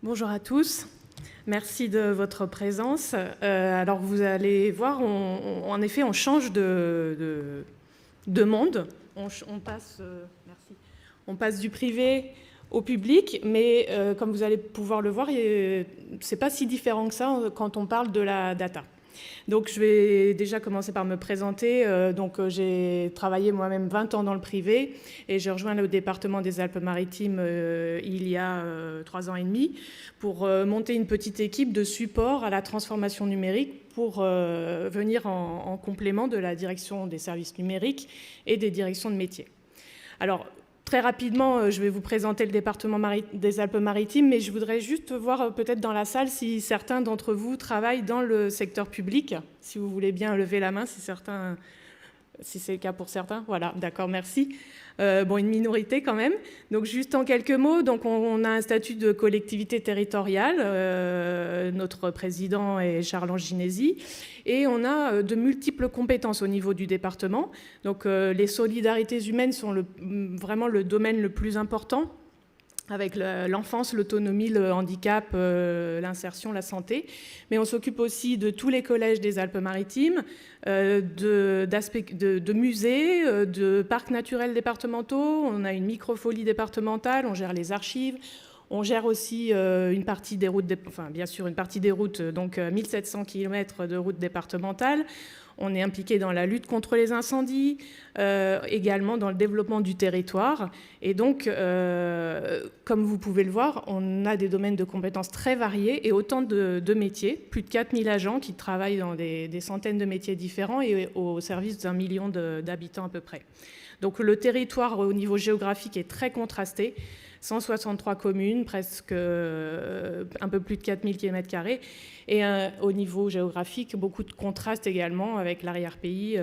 Bonjour à tous, merci de votre présence. Alors vous allez voir, en effet, on change de monde. On passe du privé au public, mais comme vous allez pouvoir le voir, c'est pas si différent que ça quand on parle de la data. Donc je vais déjà commencer par me présenter. J'ai travaillé moi-même 20 ans dans le privé et j'ai rejoint le département des Alpes-Maritimes il y a 3 ans et demi pour monter une petite équipe de support à la transformation numérique pour venir en complément de la direction des services numériques et des directions de métiers. Alors, très rapidement, je vais vous présenter le département des Alpes-Maritimes, mais je voudrais juste voir peut-être dans la salle si certains d'entre vous travaillent dans le secteur public. Si vous voulez bien lever la main, si c'est le cas pour certains. Voilà, d'accord, merci. Une minorité quand même. Donc juste en quelques mots, donc on a un statut de collectivité territoriale. Notre président est Charles Ginesi. Et on a de multiples compétences au niveau du département. Donc les solidarités humaines sont vraiment le domaine le plus important, avec l'enfance, l'autonomie, le handicap, l'insertion, la santé. Mais on s'occupe aussi de tous les collèges des Alpes-Maritimes, de musées, de parcs naturels départementaux. On a une microfolie départementale, on gère les archives. On gère aussi une partie des routes, une partie des routes, donc 1700 km de routes départementales. On est impliqué dans la lutte contre les incendies, également dans le développement du territoire. Et donc, comme vous pouvez le voir, on a des domaines de compétences très variés et autant de métiers, plus de 4000 agents qui travaillent dans des centaines de métiers différents et au service d'1 million d'habitants à peu près. Donc le territoire au niveau géographique est très contrasté. 163 communes, presque un peu plus de 4000 km². Et au niveau géographique, beaucoup de contrastes également avec l'arrière-pays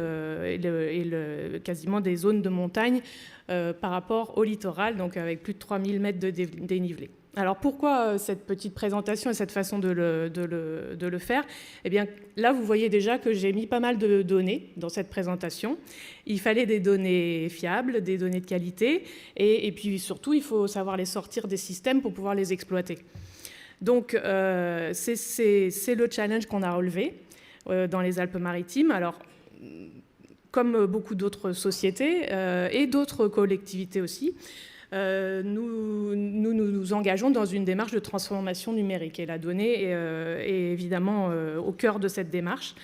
quasiment des zones de montagne par rapport au littoral, donc avec plus de 3000 mètres de dénivelé. Alors pourquoi cette petite présentation et cette façon de le faire? Eh bien là, vous voyez déjà que j'ai mis pas mal de données dans cette présentation. Il fallait des données fiables, des données de qualité, et puis surtout, il faut savoir les sortir des systèmes pour pouvoir les exploiter. Donc c'est le challenge qu'on a relevé dans les Alpes-Maritimes. Alors, comme beaucoup d'autres sociétés et d'autres collectivités aussi, nous engageons dans une démarche de transformation numérique et la donnée est évidemment au cœur de cette démarche.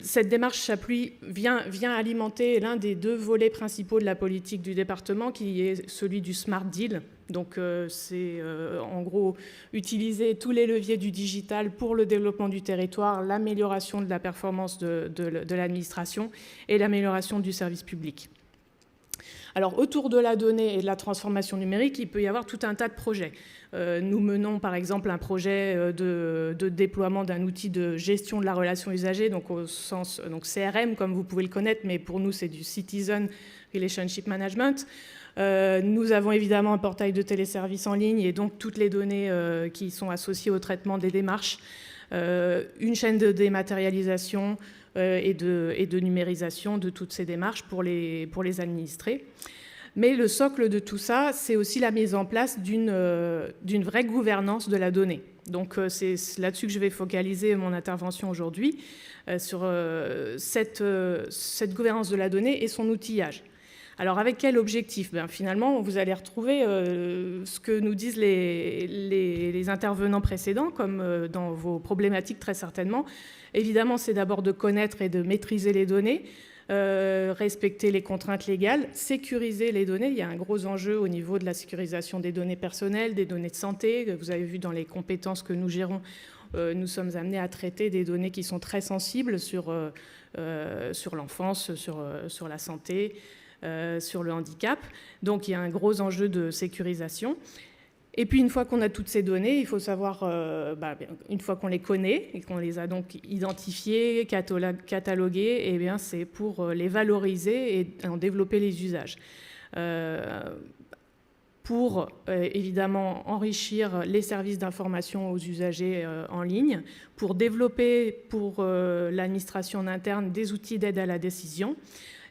Cette démarche vient alimenter l'un des 2 volets principaux de la politique du département qui est celui du Smart Deal. Donc c'est en gros utiliser tous les leviers du digital pour le développement du territoire, l'amélioration de la performance de l'administration et l'amélioration du service public. Alors, autour de la donnée et de la transformation numérique, il peut y avoir tout un tas de projets. Nous menons, par exemple, un projet de déploiement d'un outil de gestion de la relation usagée, donc au sens CRM, comme vous pouvez le connaître, mais pour nous, c'est du Citizen Relationship Management. Nous avons évidemment un portail de téléservices en ligne et donc toutes les données qui sont associées au traitement des démarches, une chaîne de dématérialisation, et de numérisation de toutes ces démarches pour les administrés. Mais le socle de tout ça, c'est aussi la mise en place d'une vraie gouvernance de la donnée. Donc c'est là-dessus que je vais focaliser mon intervention aujourd'hui, sur cette gouvernance de la donnée et son outillage. Alors avec quel objectif? Finalement, vous allez retrouver ce que nous disent les intervenants précédents, comme dans vos problématiques très certainement. Évidemment, c'est d'abord de connaître et de maîtriser les données, respecter les contraintes légales, sécuriser les données. Il y a un gros enjeu au niveau de la sécurisation des données personnelles, des données de santé. Vous avez vu dans les compétences que nous gérons, nous sommes amenés à traiter des données qui sont très sensibles sur l'enfance, sur la santé, sur le handicap. Donc il y a un gros enjeu de sécurisation. Et puis une fois qu'on a toutes ces données, il faut savoir, une fois qu'on les connaît et qu'on les a donc identifiées, cataloguées, eh bien c'est pour les valoriser et en développer les usages. Pour évidemment enrichir les services d'information aux usagers en ligne, pour développer pour l'administration interne des outils d'aide à la décision,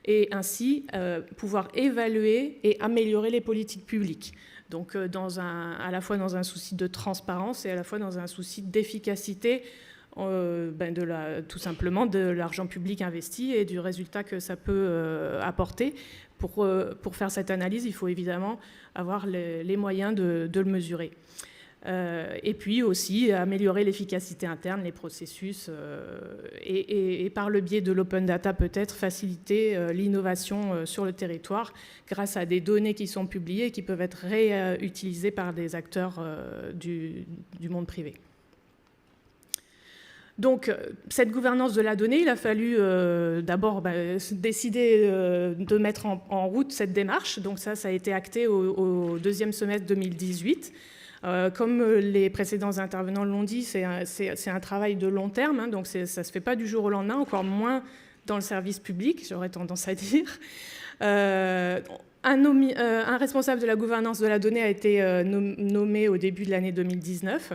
et ainsi pouvoir évaluer et améliorer les politiques publiques. Donc à la fois dans un souci de transparence et à la fois dans un souci d'efficacité tout simplement de l'argent public investi et du résultat que ça peut apporter. Pour faire cette analyse, il faut évidemment avoir les moyens de le mesurer. Et puis aussi améliorer l'efficacité interne, les processus, et par le biais de l'open data peut-être faciliter l'innovation sur le territoire grâce à des données qui sont publiées et qui peuvent être réutilisées par des acteurs du monde privé. Donc, cette gouvernance de la donnée, il a fallu d'abord décider de mettre en route cette démarche. Donc ça a été acté au deuxième semestre 2018. Comme les précédents intervenants l'ont dit, c'est un travail de long terme, hein, donc ça ne se fait pas du jour au lendemain, encore moins dans le service public, j'aurais tendance à dire. Un responsable de la gouvernance de la donnée a été nommé au début de l'année 2019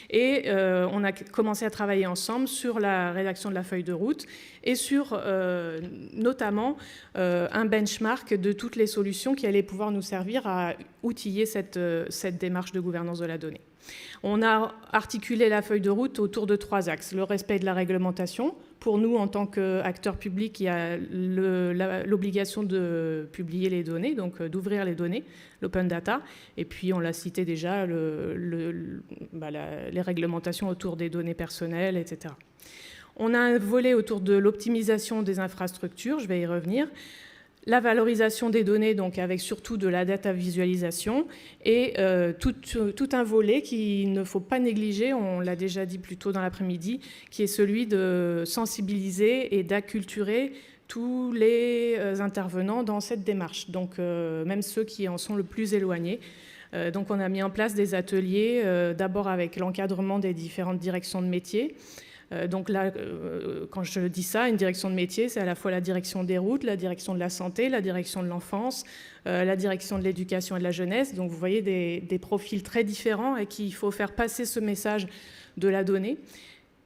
et on a commencé à travailler ensemble sur la rédaction de la feuille de route et sur notamment un benchmark de toutes les solutions qui allaient pouvoir nous servir à outiller cette démarche de gouvernance de la donnée. On a articulé la feuille de route autour de 3 axes. Le respect de la réglementation. Pour nous, en tant qu'acteurs publics, il y a l'obligation de publier les données, donc d'ouvrir les données, l'open data. Et puis, on l'a cité déjà, les réglementations autour des données personnelles, etc. On a un volet autour de l'optimisation des infrastructures, je vais y revenir. La valorisation des données, donc avec surtout de la data visualisation, et tout un volet qu'il ne faut pas négliger, on l'a déjà dit plus tôt dans l'après-midi, qui est celui de sensibiliser et d'acculturer tous les intervenants dans cette démarche, donc même ceux qui en sont le plus éloignés. Donc on a mis en place des ateliers, d'abord avec l'encadrement des différentes directions de métier. Donc là, quand je dis ça, une direction de métier, c'est à la fois la direction des routes, la direction de la santé, la direction de l'enfance, la direction de l'éducation et de la jeunesse. Donc vous voyez des profils très différents et qu'il faut faire passer ce message de la donnée.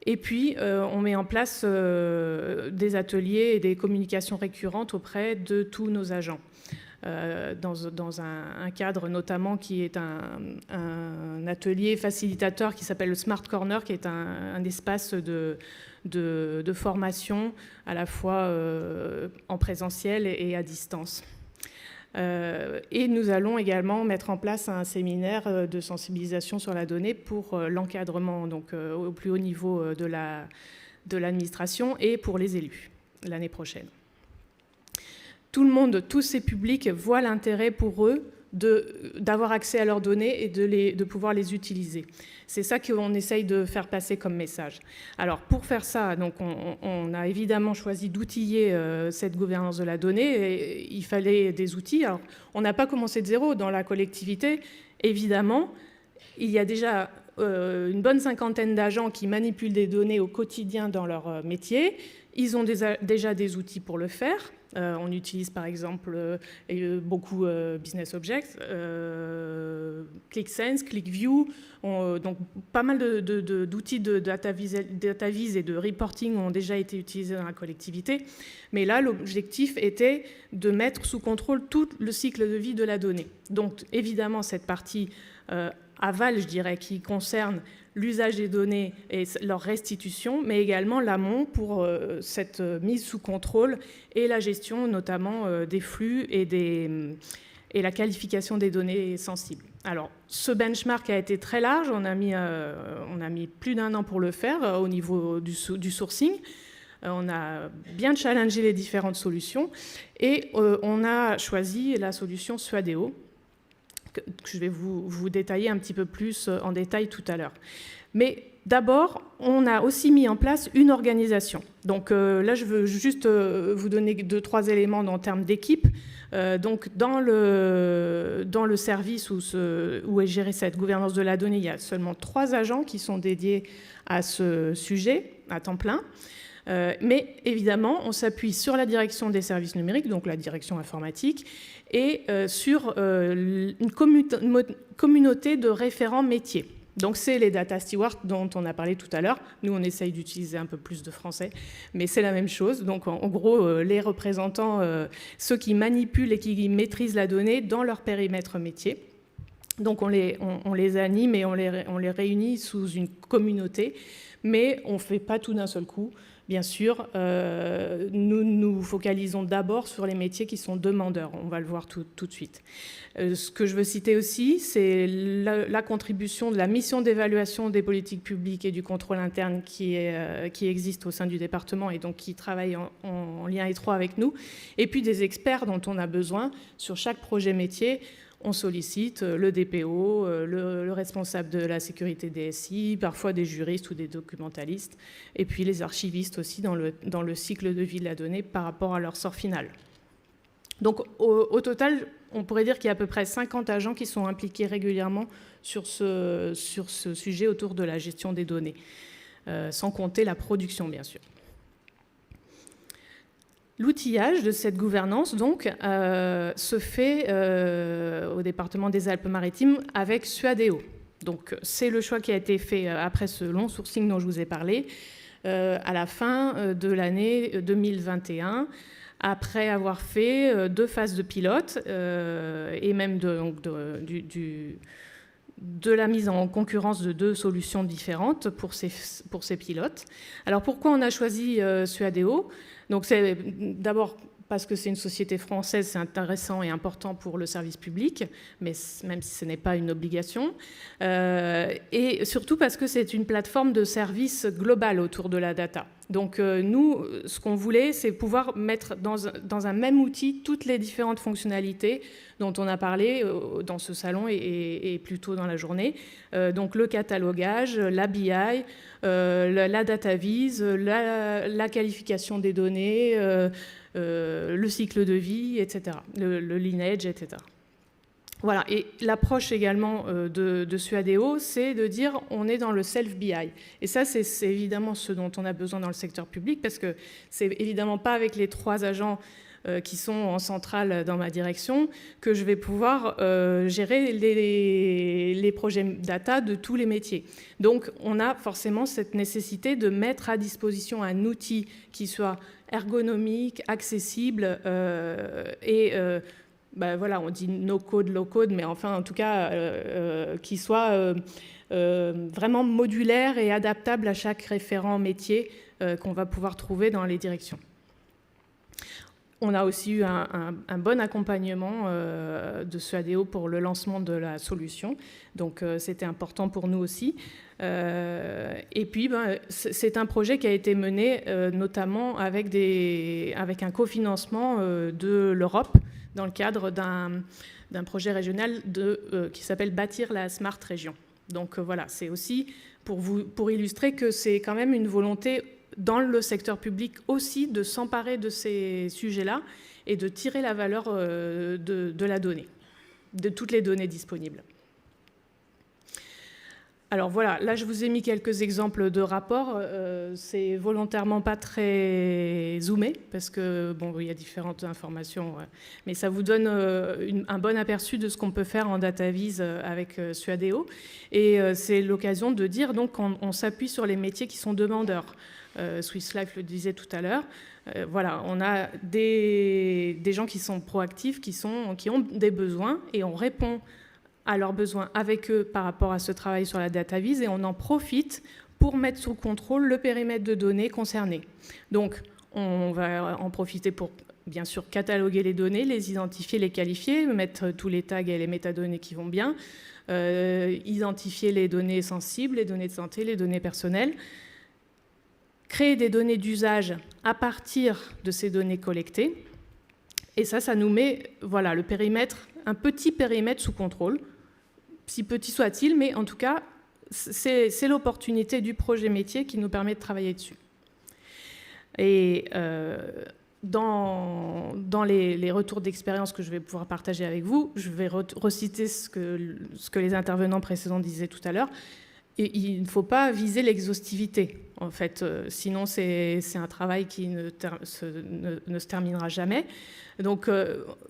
Et puis, on met en place des ateliers et des communications récurrentes auprès de tous nos agents. Dans un cadre notamment qui est un atelier facilitateur qui s'appelle le Smart Corner, qui est un espace de formation à la fois en présentiel et à distance. Et nous allons également mettre en place un séminaire de sensibilisation sur la donnée pour l'encadrement, donc au plus haut niveau de l'administration et pour les élus l'année prochaine. Tout le monde, tous ces publics voient l'intérêt pour eux d'avoir accès à leurs données et de pouvoir les utiliser. C'est ça qu'on essaye de faire passer comme message. Alors pour faire ça, donc on a évidemment choisi d'outiller cette gouvernance de la donnée et il fallait des outils. Alors on n'a pas commencé de zéro dans la collectivité. Évidemment, il y a déjà une bonne cinquantaine d'agents qui manipulent des données au quotidien dans leur métier. Ils ont déjà des outils pour le faire. On utilise par exemple beaucoup Business Objects, ClickSense, ClickView, donc pas mal d'outils de data vis et de reporting ont déjà été utilisés dans la collectivité. Mais là, l'objectif était de mettre sous contrôle tout le cycle de vie de la donnée. Donc évidemment, cette partie aval, je dirais, qui concerne l'usage des données et leur restitution, mais également l'amont pour cette mise sous contrôle et la gestion notamment des flux et la qualification des données sensibles. Alors, ce benchmark a été très large, on a mis plus d'1 an pour le faire au niveau du sourcing. On a bien challengé les différentes solutions et on a choisi la solution Suadeo, que je vais vous détailler un petit peu plus en détail tout à l'heure. Mais d'abord, on a aussi mis en place une organisation. Donc là, je veux juste vous donner 2-3 éléments en termes d'équipe. Donc dans le service où est gérée cette gouvernance de la donnée, il y a seulement 3 agents qui sont dédiés à ce sujet à temps plein. Mais évidemment, on s'appuie sur la direction des services numériques, donc la direction informatique, et sur une communauté de référents métiers. Donc c'est les data stewards dont on a parlé tout à l'heure. Nous, on essaye d'utiliser un peu plus de français, mais c'est la même chose. Donc en gros, les représentants, ceux qui manipulent et qui maîtrisent la donnée dans leur périmètre métier. Donc on les anime et on les réunit sous une communauté, mais on ne fait pas tout d'un seul coup. Bien sûr, nous nous focalisons d'abord sur les métiers qui sont demandeurs. On va le voir tout de suite. Ce que je veux citer aussi, c'est la contribution de la mission d'évaluation des politiques publiques et du contrôle interne qui existe au sein du département et donc qui travaille en lien étroit avec nous. Et puis des experts dont on a besoin sur chaque projet métier. On sollicite le DPO, le responsable de la sécurité DSI, parfois des juristes ou des documentalistes, et puis les archivistes aussi dans le cycle de vie de la donnée par rapport à leur sort final. Donc au total, on pourrait dire qu'il y a à peu près 50 agents qui sont impliqués régulièrement sur ce sujet autour de la gestion des données, sans compter la production bien sûr. L'outillage de cette gouvernance, donc, se fait au département des Alpes-Maritimes avec Suadeo. Donc, c'est le choix qui a été fait après ce long sourcing dont je vous ai parlé, à la fin de l'année 2021, après avoir fait 2 phases de pilote et même de la mise en concurrence de 2 solutions différentes pour ces pilotes. Alors, pourquoi on a choisi Suadeo ? Donc c'est d'abord parce que c'est une société française, c'est intéressant et important pour le service public, mais même si ce n'est pas une obligation. Et surtout parce que c'est une plateforme de service globale autour de la data. Donc nous, ce qu'on voulait, c'est pouvoir mettre dans un même outil toutes les différentes fonctionnalités dont on a parlé dans ce salon et plus tôt dans la journée. Donc le catalogage, la BI, la data vise, la qualification des données, le cycle de vie, etc., le lineage, etc. Voilà, et l'approche également de Suadeo, c'est de dire on est dans le self-BI. Et ça, c'est évidemment ce dont on a besoin dans le secteur public, parce que c'est évidemment pas avec les 3 agents qui sont en centrale dans ma direction que je vais pouvoir gérer les projets data de tous les métiers. Donc, on a forcément cette nécessité de mettre à disposition un outil qui soit ergonomique, accessible et voilà, on dit no code, low code, mais enfin, en tout cas, qui soit vraiment modulaire et adaptable à chaque référent métier qu'on va pouvoir trouver dans les directions. On a aussi eu un bon accompagnement de Suadeo pour le lancement de la solution, donc c'était important pour nous aussi. Et puis, c'est un projet qui a été mené notamment avec un cofinancement de l'Europe, dans le cadre d'un projet régional qui s'appelle Bâtir la Smart Région. Donc voilà, c'est aussi pour illustrer que c'est quand même une volonté dans le secteur public aussi de s'emparer de ces sujets-là et de tirer la valeur de la donnée, de toutes les données disponibles. Alors voilà, là je vous ai mis quelques exemples de rapports. C'est volontairement pas très zoomé parce que bon, il y a différentes informations, mais ça vous donne un bon aperçu de ce qu'on peut faire en data vise avec Suadeo. Et c'est l'occasion de dire donc qu'on s'appuie sur les métiers qui sont demandeurs. Swiss Life le disait tout à l'heure. Voilà, on a des gens qui sont proactifs, qui ont des besoins et on répond à leurs besoins avec eux par rapport à ce travail sur la data vise et on en profite pour mettre sous contrôle le périmètre de données concerné. Donc, on va en profiter pour, bien sûr, cataloguer les données, les identifier, les qualifier, mettre tous les tags et les métadonnées qui vont bien, identifier les données sensibles, les données de santé, les données personnelles, créer des données d'usage à partir de ces données collectées. Et ça nous met, voilà, le périmètre, un petit périmètre sous contrôle, si petit soit-il, mais en tout cas, c'est l'opportunité du projet métier qui nous permet de travailler dessus. Et dans les retours d'expérience que je vais pouvoir partager avec vous, je vais reciter ce que les intervenants précédents disaient tout à l'heure. Et il ne faut pas viser l'exhaustivité. En fait, sinon, c'est un travail qui ne se terminera jamais. Donc,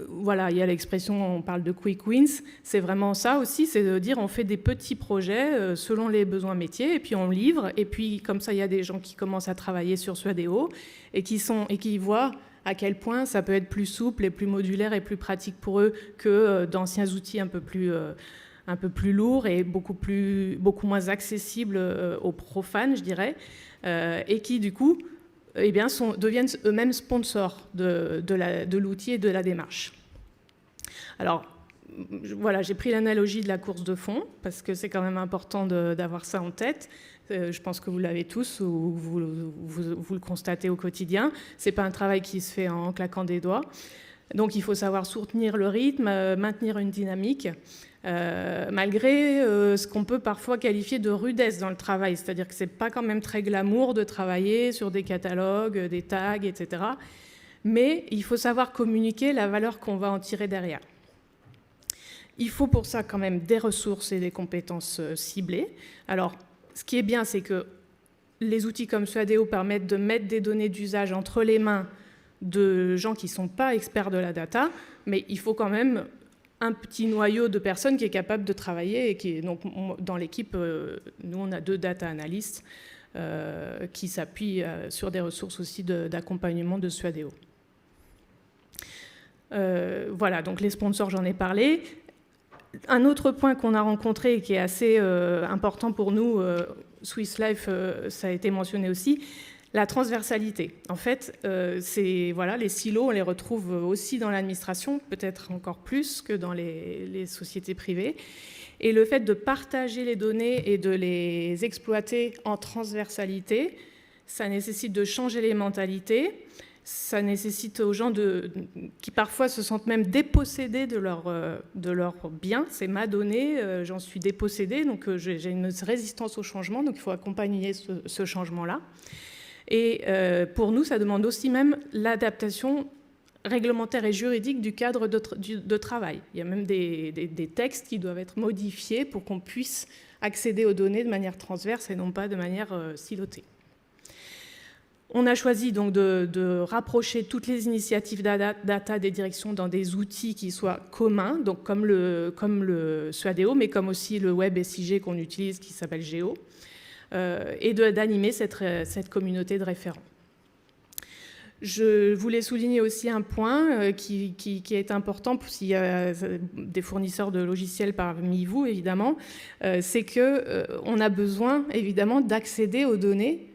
voilà, il y a l'expression, on parle de quick wins. C'est vraiment ça aussi, c'est de dire on fait des petits projets selon les besoins métiers, et puis on livre. Et puis, comme ça, il y a des gens qui commencent à travailler sur Suadeo et qui voient à quel point ça peut être plus souple et plus modulaire et plus pratique pour eux que d'anciens outils un peu plus lourds et beaucoup moins accessibles aux profanes, je dirais, et qui, du coup, eh bien, deviennent eux-mêmes sponsors de l'outil et de la démarche. Alors, voilà, j'ai pris l'analogie de la course de fond, parce que c'est quand même important d'avoir ça en tête. Je pense que vous l'avez tous, ou vous le constatez au quotidien. Ce n'est pas un travail qui se fait en claquant des doigts. Donc il faut savoir soutenir le rythme, maintenir une dynamique, malgré ce qu'on peut parfois qualifier de rudesse dans le travail. C'est-à-dire que ce n'est pas quand même très glamour de travailler sur des catalogues, des tags, etc. Mais il faut savoir communiquer la valeur qu'on va en tirer derrière. Il faut pour ça quand même des ressources et des compétences ciblées. Alors, ce qui est bien, c'est que les outils comme Suadeo permettent de mettre des données d'usage entre les mains de gens qui ne sont pas experts de la data, mais il faut quand même un petit noyau de personnes qui est capable de travailler. Et donc, dans l'équipe, nous, on a 2 data analysts qui s'appuient sur des ressources aussi d'accompagnement de Suadeo. Voilà, donc les sponsors, j'en ai parlé. Un autre point qu'on a rencontré et qui est assez important pour nous, Swiss Life, ça a été mentionné aussi, la transversalité. En fait, voilà, les silos, on les retrouve aussi dans l'administration, peut-être encore plus que dans les sociétés privées. Et le fait de partager les données et de les exploiter en transversalité, ça nécessite de changer les mentalités. Ça nécessite aux gens qui parfois se sentent même dépossédés de leur bien. C'est ma donnée, j'en suis dépossédée, donc j'ai une résistance au changement, donc il faut accompagner ce changement-là. Et pour nous, ça demande aussi même l'adaptation réglementaire et juridique du cadre de travail. Il y a même des textes qui doivent être modifiés pour qu'on puisse accéder aux données de manière transverse et non pas de manière silotée. On a choisi donc de rapprocher toutes les initiatives data des directions dans des outils qui soient communs, donc comme le Suadeo, mais comme aussi le Web SIG qu'on utilise qui s'appelle Géo, et d'animer cette communauté de référents. Je voulais souligner aussi un point qui est important s'il y a des fournisseurs de logiciels parmi vous, évidemment, c'est qu'on a besoin, évidemment, d'accéder aux données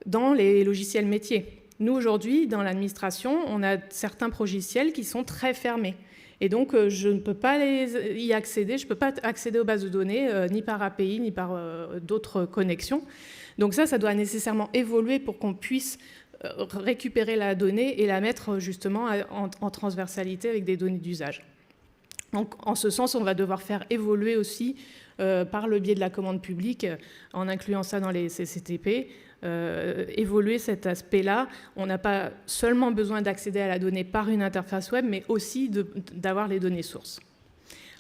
dans les logiciels métiers. Nous, aujourd'hui, dans l'administration, on a certains logiciels qui sont très fermés. Et donc, je ne peux pas y accéder, je ne peux pas accéder aux bases de données, ni par API, ni par d'autres connexions. Donc ça doit nécessairement évoluer pour qu'on puisse récupérer la donnée et la mettre justement en transversalité avec des données d'usage. Donc, en ce sens, on va devoir faire évoluer aussi, par le biais de la commande publique, en incluant ça dans les CCTP, évoluer cet aspect-là. On n'a pas seulement besoin d'accéder à la donnée par une interface web, mais aussi d'avoir les données sources.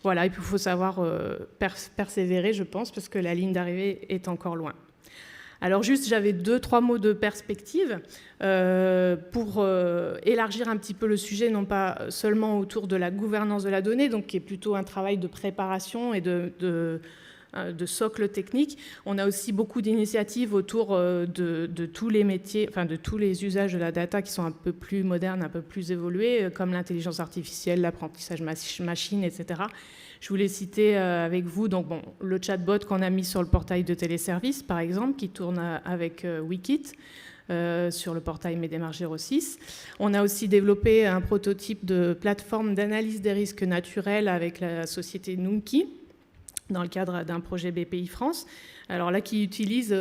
Voilà, et puis il faut savoir persévérer, je pense, parce que la ligne d'arrivée est encore loin. Alors juste, j'avais 2-3 mots de perspective pour élargir un petit peu le sujet, non pas seulement autour de la gouvernance de la donnée, donc qui est plutôt un travail de préparation et de socle technique. On a aussi beaucoup d'initiatives autour de tous les métiers, enfin de tous les usages de la data qui sont un peu plus modernes, un peu plus évolués, comme l'intelligence artificielle, l'apprentissage machine, etc. Je voulais citer avec vous donc, le chatbot qu'on a mis sur le portail de téléservice, par exemple, qui tourne avec Wikit, sur le portail MEDEMARCH 06. On a aussi développé un prototype de plateforme d'analyse des risques naturels avec la société Nunki, dans le cadre d'un projet BPI France. Alors là, qui utilise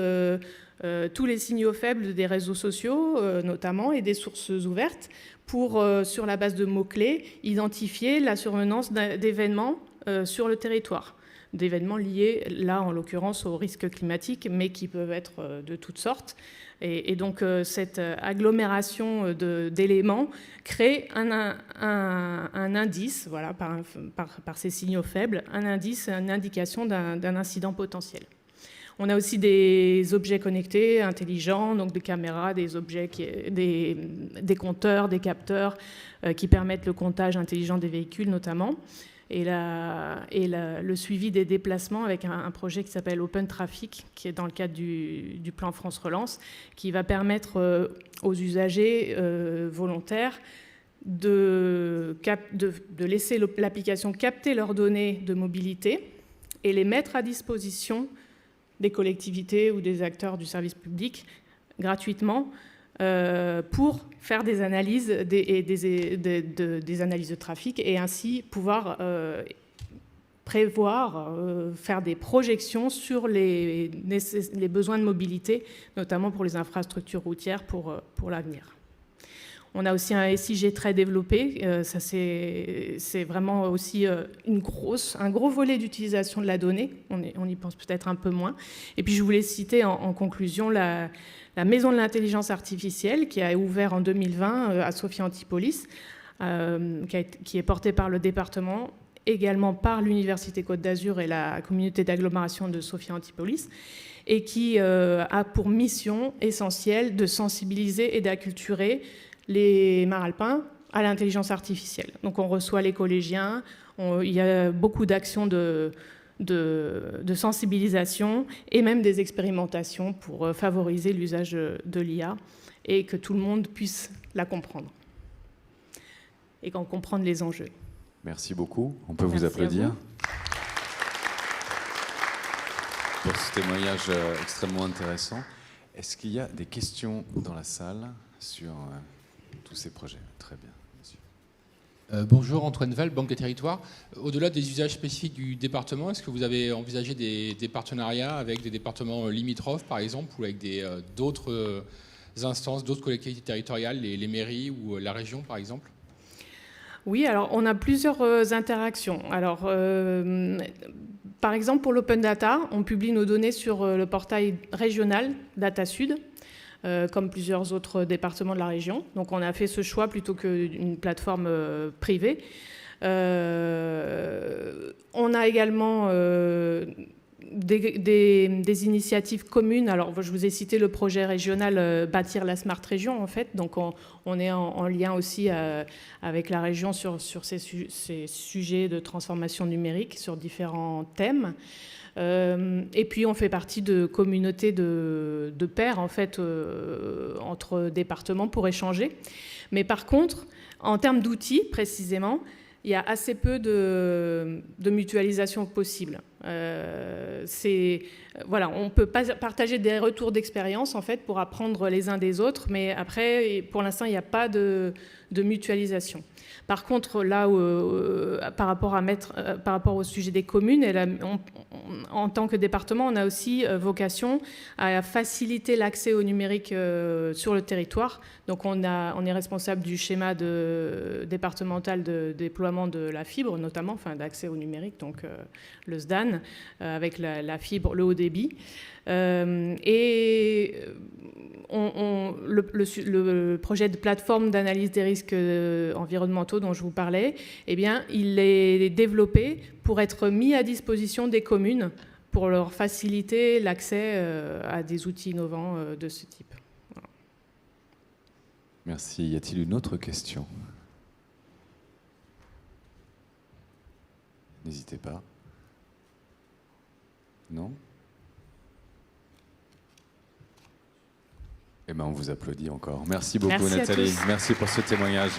tous les signaux faibles des réseaux sociaux, notamment, et des sources ouvertes, pour, sur la base de mots-clés, identifier la survenance d'événements sur le territoire. D'événements liés, là, en l'occurrence, aux risques climatiques, mais qui peuvent être de toutes sortes. Et donc, cette agglomération d'éléments crée un indice, voilà, par ces signaux faibles, un indice, une indication d'un incident potentiel. On a aussi des objets connectés, intelligents, donc des caméras, des objets, des compteurs, des capteurs qui permettent le comptage intelligent des véhicules notamment. Et le suivi des déplacements avec un projet qui s'appelle Open Traffic, qui est dans le cadre du plan France Relance, qui va permettre aux usagers volontaires de laisser l'application capter leurs données de mobilité et les mettre à disposition des collectivités ou des acteurs du service public gratuitement pour faire des analyses, des analyses de trafic et ainsi pouvoir prévoir, faire des projections sur les besoins de mobilité, notamment pour les infrastructures routières pour l'avenir. On a aussi un SIG très développé, ça c'est vraiment aussi un gros volet d'utilisation de la donnée, on y pense peut-être un peu moins. Et puis je voulais citer en conclusion la Maison de l'intelligence artificielle qui a ouvert en 2020 à Sophia Antipolis, qui est portée par le département, également par l'Université Côte d'Azur et la communauté d'agglomération de Sophia Antipolis, et qui a pour mission essentielle de sensibiliser et d'acculturer les maralpins à l'intelligence artificielle. Donc on reçoit les collégiens, il y a beaucoup d'actions de sensibilisation et même des expérimentations pour favoriser l'usage de l'IA et que tout le monde puisse la comprendre et comprendre les enjeux. Merci beaucoup. On peut vous applaudir pour ce témoignage extrêmement intéressant. Est-ce qu'il y a des questions dans la salle sur tous ces projets? Très bien. Bonjour, Antoine Val, Banque des Territoires. Au-delà des usages spécifiques du département, est-ce que vous avez envisagé des partenariats avec des départements limitrophes, par exemple, ou avec d'autres instances, d'autres collectivités territoriales, les mairies ou la région, par exemple? Oui, alors on a plusieurs interactions. Alors, par exemple, pour l'open data, on publie nos données sur le portail régional Data Sud, comme plusieurs autres départements de la région. Donc on a fait ce choix plutôt qu'une plateforme privée. On a également des initiatives communes. Alors je vous ai cité le projet régional Bâtir la Smart Région, en fait. Donc on est en lien aussi avec la région sur ces sujets de transformation numérique, sur différents thèmes. Et puis on fait partie de communautés de pairs en fait entre départements pour échanger. Mais par contre, en termes d'outils précisément, il y a assez peu de mutualisation possible. Voilà, on peut pas partager des retours d'expérience en fait pour apprendre les uns des autres, mais après, pour l'instant, il n'y a pas de mutualisation. Par contre, là, par rapport au sujet des communes, en tant que département, on a aussi vocation à faciliter l'accès au numérique sur le territoire. Donc, on est responsable du schéma départemental de déploiement de la fibre, notamment, enfin d'accès au numérique, donc le SDAN, avec la fibre, le haut débit. Et le projet de plateforme d'analyse des risques environnementaux dont je vous parlais, eh bien, il est développé pour être mis à disposition des communes pour leur faciliter l'accès à des outils innovants de ce type. Voilà. Merci. Y a-t-il une autre question? N'hésitez pas. Non? Eh bien, on vous applaudit encore. Merci beaucoup, Nathalie. Merci pour ce témoignage.